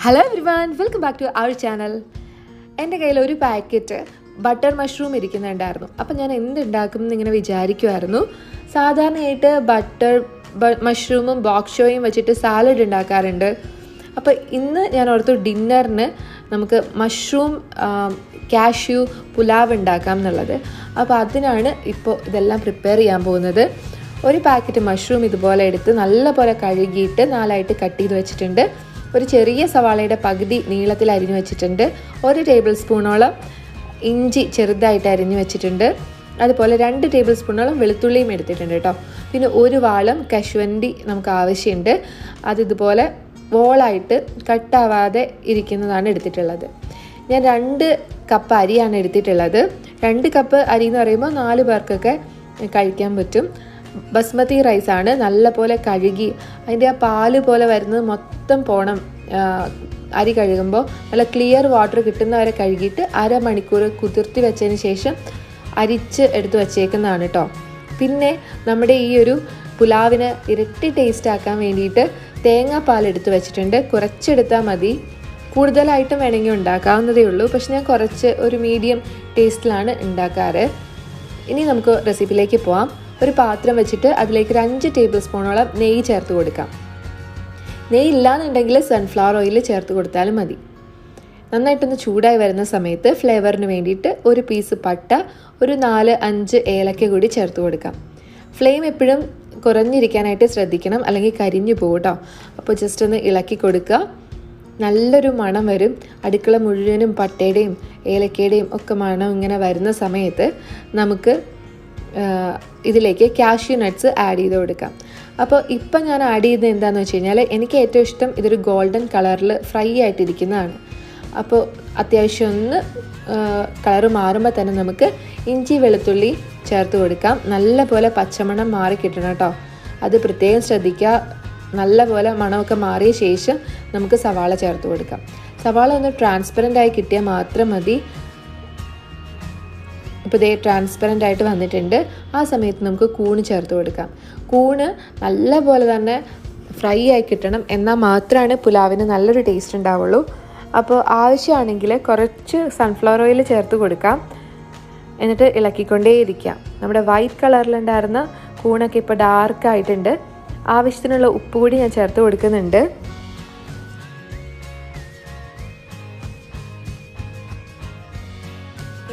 Hello everyone, welcome back to our channel. എൻ്റെ കയ്യിൽ ഒരു പാക്കറ്റ് ബട്ടർ മഷ്റൂം ഇരിക്കുന്നുണ്ടായിരുന്നു. അപ്പം ഞാൻ എന്തുണ്ടാക്കും എന്നിങ്ങനെ വിചാരിക്കുമായിരുന്നു. സാധാരണയായിട്ട് ബട്ടർ മഷ്റൂമും ബോക് ഷോയും വെച്ചിട്ട് സാലഡ് ഉണ്ടാക്കാറുണ്ട്. അപ്പോൾ ഇന്ന് ഞാൻ ഓർത്തു ഡിന്നറിന് നമുക്ക് മഷ്റൂം കാഷ്യൂ പുലാവ് ഉണ്ടാക്കാം എന്നുള്ളത്. അപ്പോൾ അതിനാണ് ഇപ്പോൾ ഇതെല്ലാം പ്രിപ്പയർ ചെയ്യാൻ പോകുന്നത്. ഒരു പാക്കറ്റ് മഷ്റൂം ഇതുപോലെ എടുത്ത് നല്ലപോലെ കഴുകിയിട്ട് 4 കട്ട് ചെയ്ത് വെച്ചിട്ടുണ്ട്. ഒരു ചെറിയ സവാളയുടെ പകുതി നീളത്തിൽ അരിഞ്ഞു വെച്ചിട്ടുണ്ട്. 1 ടേബിൾ സ്പൂണോളം ഇഞ്ചി ചെറുതായിട്ട് അരിഞ്ഞു വെച്ചിട്ടുണ്ട്. അതുപോലെ 2 ടേബിൾ സ്പൂണോളം വെളുത്തുള്ളിയും എടുത്തിട്ടുണ്ട് കേട്ടോ. പിന്നെ 1 വാളം കശുവണ്ടി നമുക്ക് ആവശ്യമുണ്ട്. അതിതുപോലെ വോളായിട്ട് കട്ടാവാതെ ഇരിക്കുന്നതാണ് എടുത്തിട്ടുള്ളത്. ഞാൻ 2 കപ്പ് അരിയാണ് എടുത്തിട്ടുള്ളത്. 2 കപ്പ് അരി എന്ന് പറയുമ്പോൾ 4 പേർക്കൊക്കെ കഴിക്കാൻ പറ്റും. ബസ്മതി റൈസാണ്. നല്ലപോലെ കഴുകി അതിൻ്റെ ആ പാല് പോലെ വരുന്നത് മൊത്തം പോണം. അരി കഴുകുമ്പോൾ നല്ല ക്ലിയർ വാട്ടർ കിട്ടുന്നവരെ കഴുകിയിട്ട് അരമണിക്കൂർ കുതിർത്തി വെച്ചതിന് ശേഷം അരിച്ച് എടുത്ത് വച്ചേക്കുന്നതാണ് കേട്ടോ. പിന്നെ നമ്മുടെ ഈ ഒരു പുലാവിന് ഇരട്ടി ടേസ്റ്റ് ആക്കാൻ വേണ്ടിയിട്ട് തേങ്ങാപ്പാൽ എടുത്ത് വെച്ചിട്ടുണ്ട്. കുറച്ചെടുത്താൽ മതി, കൂടുതലായിട്ടും വേണമെങ്കിൽ ഉണ്ടാക്കാവുന്നതേ ഉള്ളൂ. പക്ഷെ ഞാൻ കുറച്ച് ഒരു മീഡിയം ടേസ്റ്റിലാണ് ഉണ്ടാക്കാറ്. ഇനി നമുക്ക് റെസിപ്പിയിലേക്ക് പോവാം. ഒരു പാത്രം വെച്ചിട്ട് അതിലേക്ക് 5 ടേബിൾ സ്പൂണോളം നെയ്യ് ചേർത്ത് കൊടുക്കാം. നെയ്യ് ഇല്ലാന്നുണ്ടെങ്കിൽ സൺഫ്ലവർ ഓയിൽ ചേർത്ത് കൊടുത്താലും മതി. നന്നായിട്ടൊന്ന് ചൂടായി വരുന്ന സമയത്ത് ഫ്ലേവറിന് വേണ്ടിയിട്ട് ഒരു പീസ് പട്ട, ഒരു 4-5 ഏലക്ക കൂടി ചേർത്ത് കൊടുക്കാം. ഫ്ലെയിം എപ്പോഴും കുറഞ്ഞിരിക്കാനായിട്ട് ശ്രദ്ധിക്കണം, അല്ലെങ്കിൽ കരിഞ്ഞു പോകും കേട്ടോ. അപ്പോൾ ജസ്റ്റ് ഒന്ന് ഇളക്കി കൊടുക്കുക. നല്ലൊരു മണം വരും. അടുക്കള മുഴുവനും പട്ടയുടെയും ഏലക്കയുടെയും ഒക്കെ മണം ഇങ്ങനെ വരുന്ന സമയത്ത് നമുക്ക് ഇതിലേക്ക് കാഷ്യൂ നട്ട്സ് ആഡ് ചെയ്ത് കൊടുക്കാം. അപ്പോൾ ഇപ്പം ഞാൻ ആഡ് ചെയ്യുന്നത് എന്താണെന്ന് വെച്ച് കഴിഞ്ഞാൽ, എനിക്ക് ഏറ്റവും ഇഷ്ടം ഇതൊരു ഗോൾഡൻ കളറിൽ ഫ്രൈ ആയിട്ടിരിക്കുന്നതാണ്. അപ്പോൾ അത്യാവശ്യം ഒന്ന് കളറ് മാറുമ്പോൾ തന്നെ നമുക്ക് ഇഞ്ചി വെളുത്തുള്ളി ചേർത്ത് കൊടുക്കാം. നല്ല പോലെ പച്ചമണം മാറി കിട്ടണം കേട്ടോ, അത് പ്രത്യേകം ശ്രദ്ധിക്കുക. നല്ല പോലെ മണമൊക്കെ മാറിയ ശേഷം നമുക്ക് സവാള ചേർത്ത് കൊടുക്കാം. സവാള ഒന്ന് ട്രാൻസ്പെറൻ്റ് ആയി കിട്ടിയാൽ മാത്രം മതി. ഇപ്പോൾ ഇതേ ട്രാൻസ്പെറൻ്റ് ആയിട്ട് വന്നിട്ടുണ്ട്. ആ സമയത്ത് നമുക്ക് കൂണ് ചേർത്ത് കൊടുക്കാം. കൂണ് നല്ല പോലെ തന്നെ ഫ്രൈ ആയി കിട്ടണം, എന്നാൽ മാത്രമാണ് പുലാവിന് നല്ലൊരു ടേസ്റ്റ് ഉണ്ടാവുള്ളൂ. അപ്പോൾ ആവശ്യമാണെങ്കിൽ കുറച്ച് സൺഫ്ലവർ ഓയിൽ ചേർത്ത് കൊടുക്കാം. എന്നിട്ട് ഇളക്കിക്കൊണ്ടേയിരിക്കാം. നമ്മുടെ വൈറ്റ് കളറിലുണ്ടായിരുന്ന കൂണൊക്കെ ഇപ്പോൾ ഡാർക്കായിട്ടുണ്ട്. ആവശ്യത്തിനുള്ള ഉപ്പ് കൂടി ഞാൻ ചേർത്ത് കൊടുക്കുന്നുണ്ട്.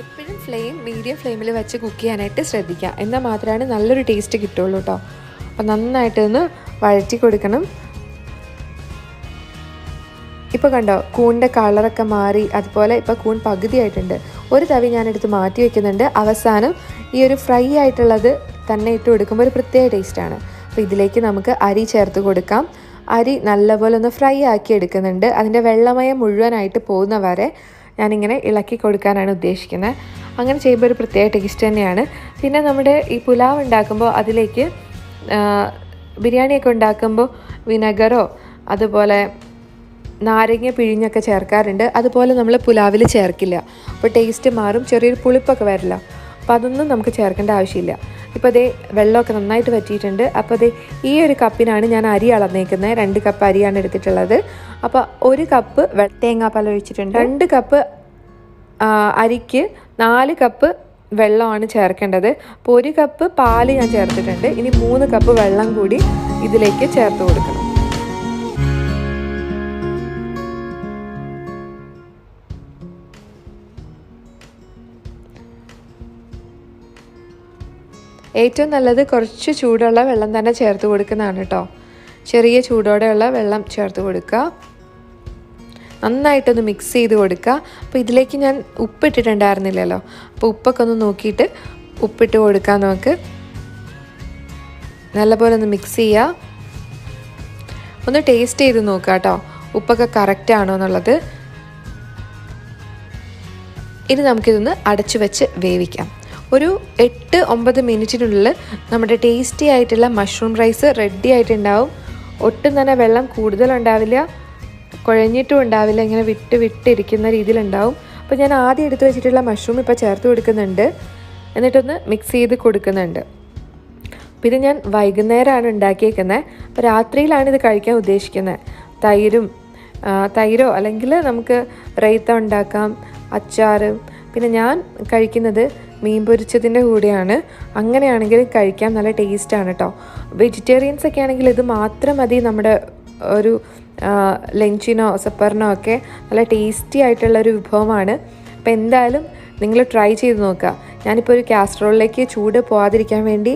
എപ്പോഴും ഫ്ലെയിം മീഡിയം ഫ്ലെയിമിൽ വെച്ച് കുക്ക് ചെയ്യാനായിട്ട് ശ്രദ്ധിക്കുക, എന്നാൽ മാത്രമാണ് നല്ലൊരു ടേസ്റ്റ് കിട്ടുള്ളൂ കേട്ടോ. അപ്പോൾ നന്നായിട്ടൊന്ന് വഴറ്റി കൊടുക്കണം. ഇപ്പോൾ കണ്ടോ, കൂണിൻ്റെ കളറൊക്കെ മാറി. അതുപോലെ ഇപ്പോൾ കൂൺ പകുതിയായിട്ടുണ്ട്. ഒരു തവി ഞാനെടുത്ത് മാറ്റി വയ്ക്കുന്നുണ്ട്. അവസാനം ഈ ഒരു ഫ്രൈ ആയിട്ടുള്ളത് തന്നെ ഇട്ട് കൊടുക്കുമ്പോൾ ഒരു പ്രത്യേക ടേസ്റ്റാണ്. അപ്പോൾ ഇതിലേക്ക് നമുക്ക് അരി ചേർത്ത് കൊടുക്കാം. അരി നല്ലപോലെ ഒന്ന് ഫ്രൈ ആക്കി എടുക്കുന്നുണ്ട്. അതിൻ്റെ വെള്ളമയം മുഴുവനായിട്ട് പോകുന്ന വരെ ഞാനിങ്ങനെ ഇളക്കി കൊടുക്കാനാണ് ഉദ്ദേശിക്കുന്നത്. അങ്ങനെ ചെയ്യുമ്പോൾ ഒരു പ്രത്യേക ടേസ്റ്റ് തന്നെയാണ്. പിന്നെ നമ്മുടെ ഈ പുലാവ് ഉണ്ടാക്കുമ്പോൾ അതിലേക്ക് ബിരിയാണിയൊക്കെ ഉണ്ടാക്കുമ്പോൾ വിനെഗറോ അതുപോലെ നാരങ്ങ പിഴിഞ്ഞൊക്കെ ചേർക്കാറുണ്ട്. അതുപോലെ നമ്മൾ പുലാവിൽ ചേർക്കില്ല. അപ്പോൾ ടേസ്റ്റ് മാറും, ചെറിയൊരു പുളിപ്പൊക്കെ വരില്ല. അപ്പോൾ അതൊന്നും നമുക്ക് ചേർക്കേണ്ട ആവശ്യമില്ല. ഇപ്പോൾ അതേ വെള്ളമൊക്കെ നന്നായിട്ട് വറ്റിയിട്ടുണ്ട്. അപ്പോൾ അതേ ഈ ഒരു കപ്പിനാണ് ഞാൻ അരി അളന്നേക്കുന്നത്. 2 കപ്പ് അരിയാണ് എടുത്തിട്ടുള്ളത്. അപ്പോൾ 1 കപ്പ് തേങ്ങാപ്പാൽ ഒഴിച്ചിട്ടുണ്ട്. 2 കപ്പ് അരിക്ക് 4 കപ്പ് വെള്ളമാണ് ചേർക്കേണ്ടത്. അപ്പോൾ 1 കപ്പ് പാല് ഞാൻ ചേർത്തിട്ടുണ്ട്. ഇനി 3 കപ്പ് വെള്ളം കൂടി ഇതിലേക്ക് ചേർത്ത് കൊടുക്കണം. ഏറ്റവും നല്ലത് കുറച്ച് ചൂടുള്ള വെള്ളം തന്നെ ചേർത്ത് കൊടുക്കുന്നതാണ് കേട്ടോ. ചെറിയ ചൂടോടെയുള്ള വെള്ളം ചേർത്ത് കൊടുക്കുക. നന്നായിട്ടൊന്ന് മിക്സ് ചെയ്ത് കൊടുക്കുക. അപ്പോൾ ഇതിലേക്ക് ഞാൻ ഉപ്പിട്ടിട്ടുണ്ടായിരുന്നില്ലല്ലോ, അപ്പോൾ ഉപ്പൊക്കെ ഒന്ന് നോക്കിയിട്ട് ഉപ്പിട്ട് കൊടുക്കാം നമുക്ക്. നല്ലപോലെ ഒന്ന് മിക്സ് ചെയ്യുക. ഒന്ന് ടേസ്റ്റ് ചെയ്ത് നോക്കുക കേട്ടോ, ഉപ്പൊക്കെ കറക്റ്റ് ആണോ എന്നുള്ളത്. ഇനി നമുക്കിതൊന്ന് അടച്ചു വെച്ച് വേവിക്കാം. ഒരു 8-9 മിനിറ്റിനുള്ളിൽ നമ്മുടെ ടേസ്റ്റി ആയിട്ടുള്ള മഷ്റൂം റൈസ് റെഡി ആയിട്ടുണ്ടാവും. ഒട്ടും തന്നെ വെള്ളം കൂടുതലുണ്ടാവില്ല, കുഴഞ്ഞിട്ടും ഉണ്ടാവില്ല, ഇങ്ങനെ വിട്ടിരിക്കുന്ന രീതിയിലുണ്ടാവും. അപ്പോൾ ഞാൻ ആദ്യം എടുത്ത് വെച്ചിട്ടുള്ള മഷ്റൂം ഇപ്പോൾ ചേർത്ത് കൊടുക്കുന്നുണ്ട്. എന്നിട്ടൊന്ന് മിക്സ് ചെയ്ത് കൊടുക്കുന്നുണ്ട്. അപ്പോൾ ഇത് ഞാൻ വൈകുന്നേരമാണ് ഉണ്ടാക്കിയേക്കുന്നത്. അപ്പോൾ രാത്രിയിലാണ് ഇത് കഴിക്കാൻ ഉദ്ദേശിക്കുന്നത്. തൈരും തൈരോ അല്ലെങ്കിൽ നമുക്ക് റൈത്ത ഉണ്ടാക്കാം, അച്ചാർ. പിന്നെ ഞാൻ കഴിക്കുന്നത് മീൻ പൊരിച്ചതിൻ്റെ കൂടെയാണ്. അങ്ങനെയാണെങ്കിൽ കഴിക്കാൻ നല്ല ടേസ്റ്റാണ് കേട്ടോ. വെജിറ്റേറിയൻസ് ഒക്കെ ആണെങ്കിൽ ഇത് മാത്രം മതി നമ്മുടെ ഒരു ലഞ്ചിനോ സപ്പറിനോ ഒക്കെ നല്ല ടേസ്റ്റി ആയിട്ടുള്ളൊരു വിഭവമാണ്. അപ്പോൾ എന്തായാലും നിങ്ങൾ ട്രൈ ചെയ്ത് നോക്കുക. ഞാനിപ്പോൾ ഒരു കാസ്ട്രോളിലേക്ക് ചൂട് പോകാതിരിക്കാൻ വേണ്ടി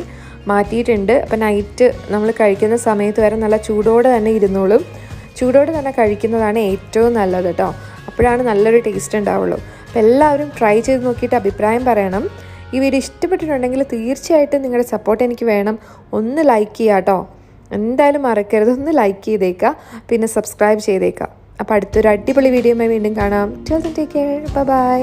മാറ്റിയിട്ടുണ്ട്. അപ്പോൾ നൈറ്റ് നമ്മൾ കഴിക്കുന്ന സമയത്ത് വരെ നല്ല ചൂടോടെ തന്നെ ഇരുന്നോളും. ചൂടോടെ തന്നെ കഴിക്കുന്നതാണ് ഏറ്റവും നല്ലത് കേട്ടോ. അപ്പോഴാണ് നല്ലൊരു ടേസ്റ്റ് ഉണ്ടാവുള്ളൂ. അപ്പോൾ എല്ലാവരും ട്രൈ ചെയ്ത് നോക്കിയിട്ട് അഭിപ്രായം പറയണം. ഈ വീഡിയോ ഇഷ്ടപ്പെട്ടിട്ടുണ്ടെങ്കിൽ തീർച്ചയായിട്ടും നിങ്ങളുടെ സപ്പോർട്ട് എനിക്ക് വേണം. ഒന്ന് ലൈക്ക് ചെയ്യുക കേട്ടോ. എന്തായാലും മറക്കരുത്, ഒന്ന് ലൈക്ക് ചെയ്തേക്കുക, പിന്നെ സബ്സ്ക്രൈബ് ചെയ്തേക്കുക. അപ്പോൾ അടുത്തൊരു അടിപൊളി വീഡിയോയുമായി വീണ്ടും കാണാം. Till then take care, bye bye.